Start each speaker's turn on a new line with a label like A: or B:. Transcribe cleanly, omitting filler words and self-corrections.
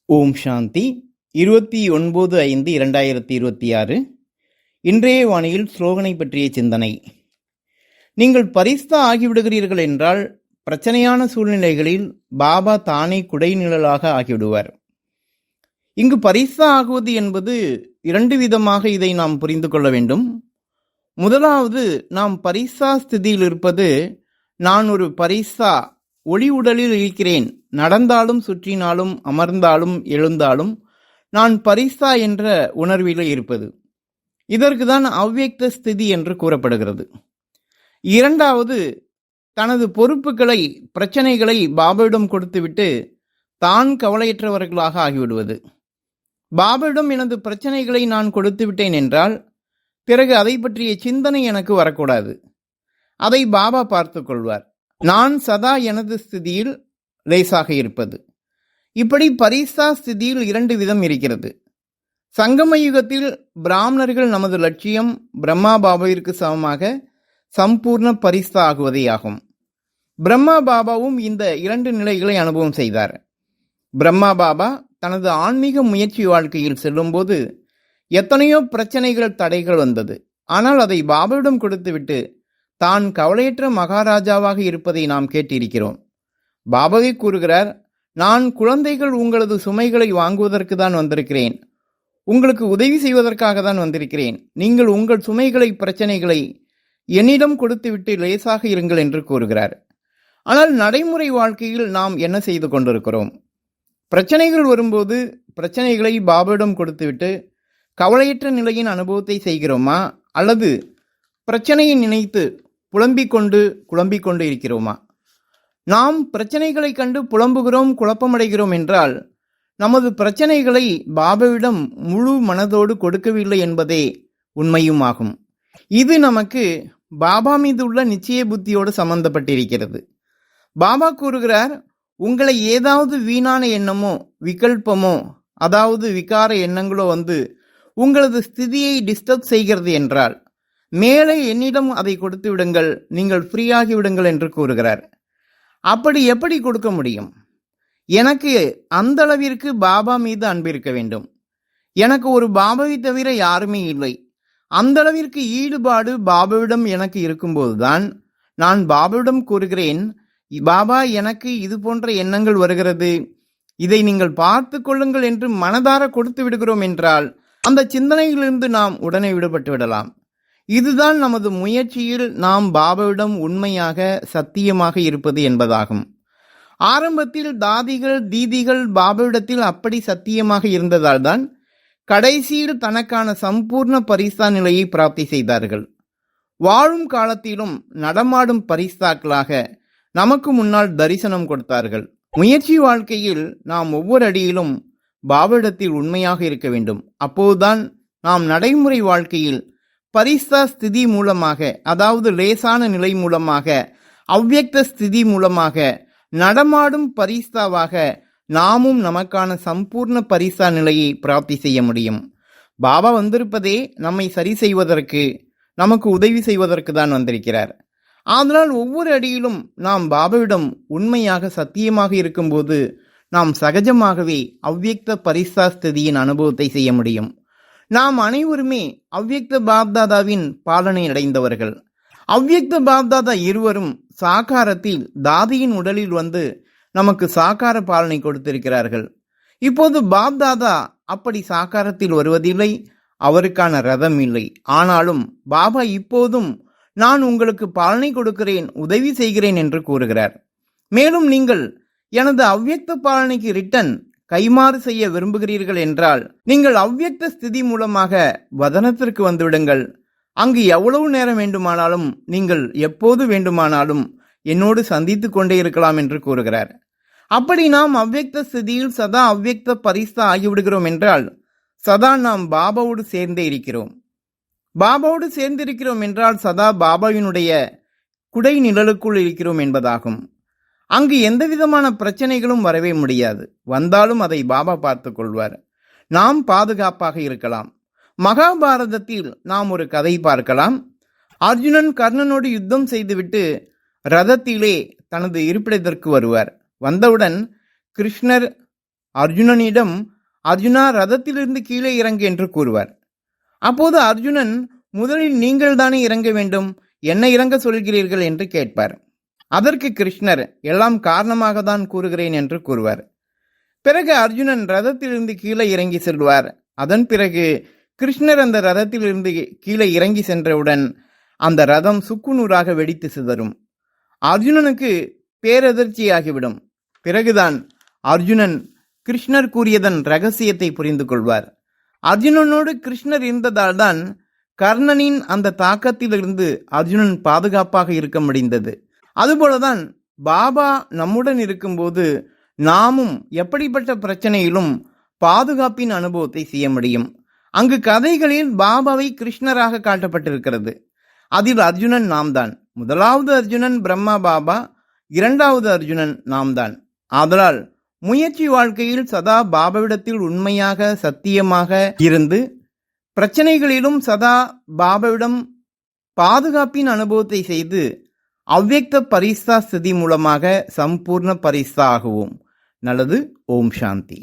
A: ஓம் சாந்தி 29/5/2026. இன்றைய வானியில் ஸ்லோகனை பற்றிய சிந்தனை. நீங்கள் பரிஸ்தா ஆகிவிடுகிறீர்கள் என்றால் பிரச்சனையான சூழ்நிலைகளில் பாபா தானே குடைநிழலாக ஆகிவிடுவார். இங்கு பரிஸ்தா ஆகுவது என்பது இரண்டு விதமாக இதை நாம் புரிந்து கொள்ள வேண்டும். முதலாவது, நாம் பரிஸ்தா ஸ்திதியில் இருப்பது நான் ஒரு பரிஸ்தா ஒளி உடலில் இருக்கிறேன், நடந்தாலும் சுற்றினாலும் அமர்ந்தாலும் எழுந்தாலும் நான் பரிஸ்தா என்ற உணர்விலே இருப்பது. இதற்கு தான் அவ்வியக்த ஸ்திதி என்று கூறப்படுகிறது. இரண்டாவது, தனது பொறுப்புகளை பிரச்சனைகளை பாபாவிடம் கொடுத்துவிட்டு தான் கவலையற்றவர்களாக ஆகிவிடுவது. பாபாவிடம் எனது பிரச்சனைகளை நான் கொடுத்து விட்டேன் என்றால் பிறகு அதை பற்றிய சிந்தனை எனக்கு வரக்கூடாது. அதை பாபா பார்த்து கொள்வார். நான் சதா எனது ஸ்திதியில் லேசாக இருப்பது. இப்படி பரிஸ்தா ஸ்திதியில் இரண்டு விதம் இருக்கிறது. சங்கம யுகத்தில் பிராமணர்கள் நமது லட்சியம் பிரம்மா பாபாவிற்கு சமமாக சம்பூர்ண பரிஸ்தா ஆகுவதே ஆகும். பிரம்மா பாபாவும் இந்த இரண்டு நிலைகளை அனுபவம் செய்தார். பிரம்மா பாபா தனது ஆன்மீக முயற்சி வாழ்க்கையில் செல்லும்போது எத்தனையோ பிரச்சனைகள் தடைகள் வந்தது. ஆனால் அதை பாபாவிடம் கொடுத்துவிட்டு தான் கவலையற்ற மகாராஜாவாக இருப்பதை நாம் கேட்டிருக்கிறோம். பாபாவே கூறுகிறார், நான் குழந்தைகள் உங்களது சுமைகளை வாங்குவதற்கு தான் வந்திருக்கிறேன், உங்களுக்கு உதவி செய்வதற்காக தான் வந்திருக்கிறேன். நீங்கள் உங்கள் சுமைகளை பிரச்சனைகளை என்னிடம் கொடுத்துவிட்டு லேசாக இருங்கள் என்று கூறுகிறார். ஆனால் நடைமுறை வாழ்க்கையில் நாம் என்ன செய்து கொண்டிருக்கிறோம்? பிரச்சனைகள் வரும்போது பிரச்சனைகளை பாபாவிடம் கொடுத்துவிட்டு கவலையற்ற நிலையின் அனுபவத்தை செய்கிறோமா, அல்லது பிரச்சனையை நினைத்து குழம்பிக் கொண்டு இருக்கிறோமா? நாம் பிரச்சனைகளை கண்டு புலம்புகிறோம், குழப்பமடைகிறோம் என்றால் நமது பிரச்சனைகளை பாபாவிடம் முழு மனதோடு கொடுக்கவில்லை என்பதே உண்மையும் ஆகும். இது நமக்கு பாபா மீது உள்ள நிச்சய புத்தியோடு சம்பந்தப்பட்டிருக்கிறது. பாபா கூறுகிறார், உங்களை ஏதாவது வீணான எண்ணமோ விகல்பமோ அதாவது விகார எண்ணங்களோ வந்து உங்களது ஸ்திதியை டிஸ்டர்ப் செய்கிறது என்றால் மேலே என்னிடம் அதை கொடுத்து விடுங்கள், நீங்கள் ஃப்ரீயாகி விடுங்கள் என்று கூறுகிறார். அப்படி எப்படி கொடுக்க முடியும்? எனக்கு அந்த அளவிற்கு பாபா மீது அன்பு இருக்க வேண்டும். எனக்கு ஒரு பாபாவை தவிர யாருமே இல்லை. அந்த அளவிற்கு ஈடுபாடு பாபாவிடம் எனக்கு இருக்கும்போதுதான் நான் பாபாவிடம் கூறுகிறேன், பாபா எனக்கு இது போன்ற எண்ணங்கள் வருகிறது, இதை நீங்கள் பார்த்து கொள்ளுங்கள் என்று மனதார கொடுத்து விடுகிறோம் என்றால் அந்த சிந்தனையிலிருந்து நாம் உடனே விடுபட்டு விடலாம். இதுதான் நமது முயற்சியில் நாம் பாபாவிடம் உண்மையாக சத்தியமாக இருப்பது என்பதாகும். ஆரம்பத்தில் தாதிகள் தீதிகள் பாபாவிடத்தில் அப்படி சத்தியமாக இருந்ததால் தான் கடைசியில் தனக்கான சம்பூர்ண பரிஸ்தா நிலையை பிராப்தி செய்தார்கள். வாழும் காலத்திலும் நடமாடும் பரிஸ்தாக்களாக நமக்கு முன்னால் தரிசனம் கொடுத்தார்கள். முயற்சி வாழ்க்கையில் நாம் ஒவ்வொரு அடியிலும் பாபாவிடத்தில் உண்மையாக இருக்க வேண்டும். அப்போதுதான் நாம் நடைமுறை வாழ்க்கையில் பரிஸ்தா ஸ்திதி மூலமாக, அதாவது லேசான நிலை மூலமாக, அவ்வியக்த ஸ்திதி மூலமாக நடமாடும் பரிஸ்தாவாக நாமும் நமக்கான சம்பூர்ண பரிஸ்தா நிலையை பிராப்தி செய்ய முடியும். பாபா வந்திருப்பதே நம்மை சரி செய்வதற்கு, நமக்கு உதவி செய்வதற்கு தான் வந்திருக்கிறார். அதனால் ஒவ்வொரு அடியிலும் நாம் பாபாவிடம் உண்மையாக சத்தியமாக இருக்கும்போது நாம் சகஜமாகவே அவ்வியக்த பரிஸ்தா ஸ்திதியின் அனுபவத்தை செய்ய முடியும். நாம் அனைவருமே அவ்வியக்த பாப்தாதாவின் பாலனை அடைந்தவர்கள். அவ்வியக்த பாப்தாதா இருவரும் சாகாரத்தில் தாதியின் உடலில் வந்து நமக்கு சாகார பாலனை கொடுத்திருக்கிறார்கள். இப்போது பாப்தாதா அப்படி சாகாரத்தில் வருவதில்லை, அவருக்கான ரதம் இல்லை. ஆனாலும் பாபா இப்போதும் நான் உங்களுக்கு பாலனை கொடுக்கிறேன், உதவி செய்கிறேன் என்று கூறுகிறார். மேலும் நீங்கள் எனது அவ்வியக்த பாலனைக்கு ரிட்டன் கைமாறு செய்ய விரும்புகிறீர்கள் என்றால் நீங்கள் அவ்வியக்த ஸ்திதி மூலமாக வதனத்திற்கு வந்துவிடுங்கள். அங்கு எவ்வளவு நேரம் வேண்டுமானாலும் நீங்கள் எப்போது வேண்டுமானாலும் என்னோடு சந்தித்து கொண்டே இருக்கலாம் என்று கூறுகிறார். அப்படி நாம் அவ்வியக்த ஸ்திதியில் சதா அவ்வியக்த பரிஸ்தா ஆகிவிடுகிறோம் என்றால் சதா நாம் பாபாவோடு சேர்ந்தே இருக்கிறோம். பாபாவோடு சேர்ந்திருக்கிறோம் என்றால் சதா பாபாவினுடைய குடை நிழலுக்குள் இருக்கிறோம் என்பதாகும். அங்கு எந்த விதமான பிரச்சனைகளும் வரவே முடியாது. வந்தாலும் அதை பாபா பார்த்து கொள்வார். நாம் பாதுகாப்பாக இருக்கலாம். மகாபாரதத்தில் நாம் ஒரு கதை பார்க்கலாம். அர்ஜுனன் கர்ணனோடு யுத்தம் செய்துவிட்டு ரதத்திலே தனது இருப்பிடத்திற்கு வருவார். வந்தவுடன் கிருஷ்ணர் அர்ஜுனனிடம், அர்ஜுனா, ரதத்திலிருந்து கீழே இறங்கு என்று கூறுவார். அப்போது அர்ஜுனன், முதலில் நீங்கள் தானே இறங்க வேண்டும், என்ன இறங்க சொல்கிறீர்கள் என்று கேட்பார். அதற்கு கிருஷ்ணர், எல்லாம் காரணமாக தான் கூறுகிறேன் என்று கூறுவார். பிறகு அர்ஜுனன் ரதத்திலிருந்து கீழே இறங்கி செல்வார். அதன் பிறகு கிருஷ்ணர் அந்த ரதத்திலிருந்து கீழே இறங்கி சென்றவுடன் அந்த ரதம் சுக்குநூறாக வெடித்து சிதறும். அர்ஜுனனுக்கு பேரதிர்ச்சியாகிவிடும். பிறகுதான் அர்ஜுனன் கிருஷ்ணர் கூறியதன் ரகசியத்தை புரிந்து கொள்வார். அர்ஜுனனோடு கிருஷ்ணர் இருந்ததால் தான் கர்ணனின் அந்த தாக்கத்திலிருந்து அர்ஜுனன் பாதுகாப்பாக இருக்க முடிந்தது. அதுபோலதான் பாபா நம்முடன் இருக்கும்போது நாமும் எப்படிப்பட்ட பிரச்சனையிலும் பாதுகாப்பின் அனுபவத்தை செய்ய முடியும். அங்கு கதைகளில் பாபாவை கிருஷ்ணராக காட்டப்பட்டிருக்கிறது. அதில் அர்ஜுனன் நாம் தான். முதலாவது அர்ஜுனன் பிரம்மா பாபா, இரண்டாவது அர்ஜுனன் நாம் தான். ஆதலால் முயற்சி வாழ்க்கையில் சதா பாபாவிடத்தில் உண்மையாக சத்தியமாக இருந்து பிரச்சனைகளிலும் சதா பாபாவிடம் பாதுகாப்பின் அனுபவத்தை செய்து அவ்யக்த பரிஸ்தா ஸ்திதி மூலமாக சம்பூர்ண பரிஸ்தா ஆகுவோம். நல்லது. ஓம் சாந்தி.